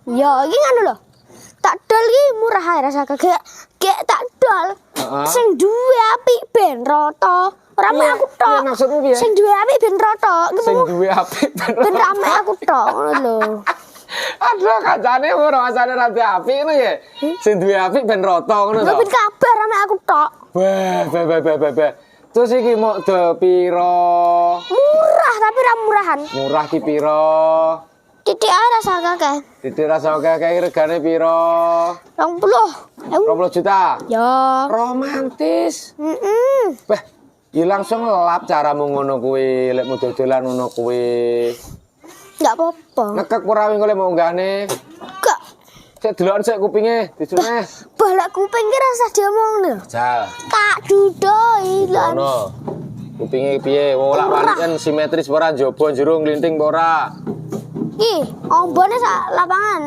Ya, iki ngono lho. Tak dol iki murah ae rasa kayak tak dol. Sing duwe apik ben rata. Ora mek aku tok. Iya maksudmu piye? Sing duwe apik ben rata. Sing duwe apik ben ame aku tok ngono lho. Aduh, kancane ora asane ra duwe apik ngono ya. Sing duwe apik ben rata ngono to. Ben kabar ame aku tok. Wah. Terus iki mau de piro? Murah tapi ra murahan. Murah ki piro? Titik ae rasa kakek. Titik rasa kakek regane piro? 20. 20 juta. Ya. Romantis. Heeh. Ya langsung lap caramu ngono kuwi, lek mau dodolan ngono kuwi. Enggak apa-apa. Nekek ora wingi lek mau nggane. Enggak. Sik deloken sik kupinge, disuneh. Balak kuping ki rasa diomongne. Jal. Tak dudoi lan. Ngono. Kupinge piye? Wolak-walik kan simetris ora njaba jero nglinting ora? Ih, ombone sak lapangan.